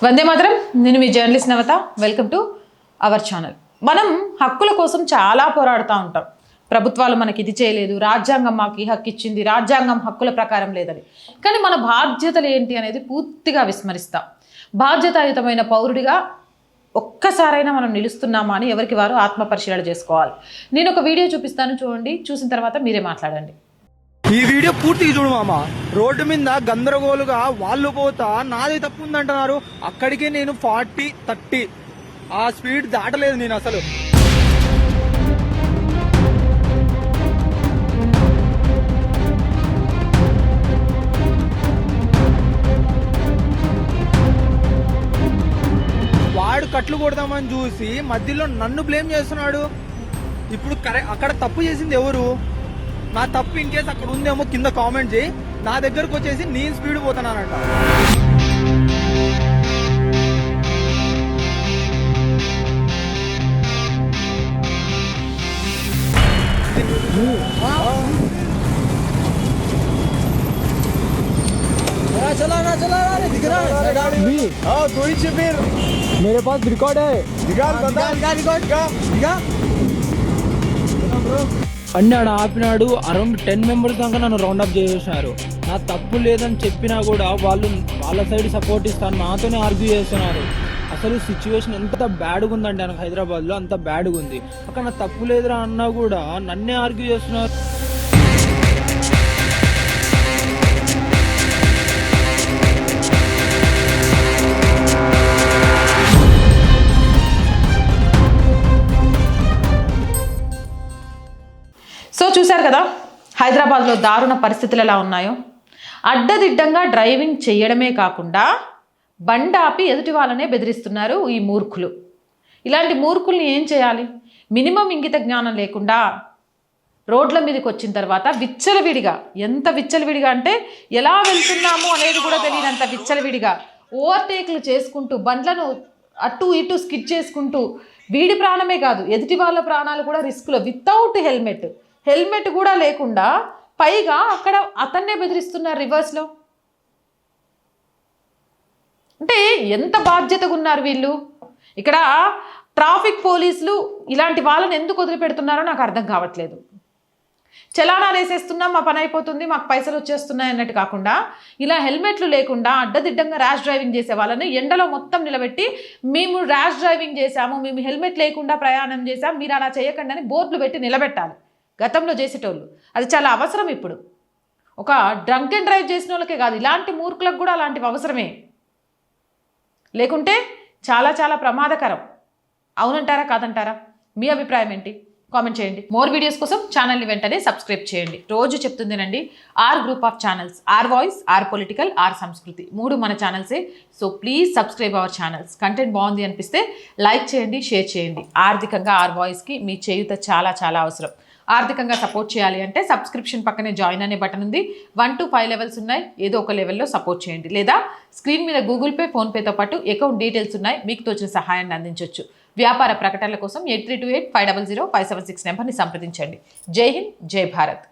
వందే మాతరం. నేను మీ journalist Navata. Welcome to our channel. మనం హక్కుల కోసం చాలా పోరాడుతూ ఉంటాం. ప్రభుత్వాలు మనకి ఇది చేయలేదు, రాజ్యాంగం మాకు హక్కు ఇచ్చింది, రాజ్యాంగం హక్కుల ప్రకారం లేదని. కానీ మన బాధ్యతలు ఏంటి అనేది పూర్తిగా విస్మరిస్తాం. బాధ్యతాయుతమైన పౌరుడిగా ఒక్కసారైనా మనం నిలుస్తున్నామా అని ఎవరికి వారు ఆత్మపరిశీలన చేసుకోవాలి. నేను ఒక వీడియో చూపిస్తాను, చూడండి. చూసిన తర్వాత మీరే మాట్లాడండి. ఈ వీడియో పూర్తిగా చూడు మామ. రోడ్డు మీద గందరగోలుగా వాళ్ళు పోతా నాది తప్పు ఉందంటున్నారు. అక్కడికే నేను 40-30 ఆ స్పీడ్ దాటలేదు నేను అసలు. వాడు కట్లు కొడదామని చూసి మధ్యలో నన్ను బ్లేమ్ చేస్తున్నాడు. ఇప్పుడు అక్కడ తప్పు చేసింది ఎవరు? నా తప్పు ఇంకేస్ అక్కడ ఉందేమో కింద కామెంట్ చేయి. నా దగ్గరకు వచ్చేసి నేను స్పీడ్ పోతున్నానంట. मेरे पास रिकॉर्ड है. అన్నాడు, ఆపినాడు. అరౌండ్ 10 మెంబర్స్ దాకా నన్ను రౌండప్ చేసేసినారు. నా తప్పు లేదని చెప్పినా కూడా వాళ్ళు వాళ్ళ సైడ్ సపోర్ట్ ఇస్తాను, నాతోనే ఆర్గ్యూ చేస్తున్నారు. అసలు సిచ్యువేషన్ ఎంత బ్యాడ్గా ఉందంటే నాకు హైదరాబాద్లో అంత బ్యాడ్గా ఉంది. అక్కడ నా తప్పు లేదురా అన్నా కూడా నన్నే ఆర్గ్యూ చేస్తున్నారు. సో చూశారు కదా హైదరాబాద్లో దారుణ పరిస్థితులు ఎలా ఉన్నాయో. అడ్డదిడ్డంగా డ్రైవింగ్ చేయడమే కాకుండా బండి ఆపి ఎదుటి వాళ్ళనే బెదిరిస్తున్నారు ఈ మూర్ఖులు. ఇలాంటి మూర్ఖుల్ని ఏం చేయాలి? మినిమం ఇంగిత జ్ఞానం లేకుండా రోడ్ల మీదకి వచ్చిన తర్వాత విచ్చలవిడిగా, ఎంత విచ్చలవిడిగా అంటే ఎలా వెళ్తున్నాము అనేది కూడా తెలియనంత విచ్చలవిడిగా ఓవర్టేక్లు చేసుకుంటూ బండ్లను అటు ఇటు స్కిడ్ చేసుకుంటూ వీడి ప్రాణమే కాదు ఎదుటి వాళ్ళ ప్రాణాలు కూడా రిస్క్లో, వితౌట్ హెల్మెట్ కూడా లేకుండా, పైగా అక్కడ అతన్నే బెదిరిస్తున్నారు రివర్స్లో. అంటే ఎంత బాధ్యతగా ఉన్నారు వీళ్ళు. ఇక్కడ ట్రాఫిక్ పోలీసులు ఇలాంటి వాళ్ళని ఎందుకు వదిలిపెడుతున్నారో నాకు అర్థం కావట్లేదు. చలానాలు వేసేస్తున్నాం, మా పని అయిపోతుంది, మాకు పైసలు వచ్చేస్తున్నాయి అన్నట్టు కాకుండా ఇలా హెల్మెట్లు లేకుండా అడ్డదిడ్డంగా ర్యాష్ డ్రైవింగ్ చేసే వాళ్ళని ఎండలో మొత్తం నిలబెట్టి మేము ర్యాష్ డ్రైవింగ్ చేశాము, మేము హెల్మెట్ లేకుండా ప్రయాణం చేశాము, మీరు అలా చేయకండి అని బోర్డులు పెట్టి నిలబెట్టాలి. గతంలో చేసేటోళ్ళు అది చాలా అవసరం. ఇప్పుడు ఒక డ్రంక్ అండ్ డ్రైవ్ చేసిన వాళ్ళకే కాదు, ఇలాంటి మూర్ఖులకు కూడా అలాంటివి అవసరమే. లేకుంటే చాలా చాలా ప్రమాదకరం. అవునంటారా కాదంటారా? మీ అభిప్రాయం ఏంటి? కామెంట్ చేయండి. మోర్ వీడియోస్ కోసం ఛానల్ని వెంటనే సబ్స్క్రైబ్ చేయండి. రోజు చెప్తుందేనండి, R group of channels, R voice, R political, R Sanskriti, 3 మన ఛానల్సే. So please subscribe our channels. Content బాగుంది అనిపిస్తే లైక్ చేయండి, షేర్ చేయండి. ఆర్థికంగా ఆర్ వాయిస్కి మీ చేయూత చాలా చాలా అవసరం. ఆర్థికంగా సపోర్ట్ చేయాలి అంటే సబ్స్క్రిప్షన్ పక్కనే జాయిన్ అనే బటన్ ఉంది. 1 to 5 లెవెల్స్ ఉన్నాయి. ఏదో ఒక లెవెల్లో సపోర్ట్ చేయండి. లేదా స్క్రీన్ మీద గూగుల్ పే, ఫోన్పేతో పాటు అకౌంట్ డీటెయిల్స్ ఉన్నాయి. మీకు తోచిన సహాయాన్ని అందించవచ్చు. వ్యాపార ప్రకటనల కోసం 8328 500 576 నెంబర్ని సంప్రదించండి. జై హింద్, జై భారత్.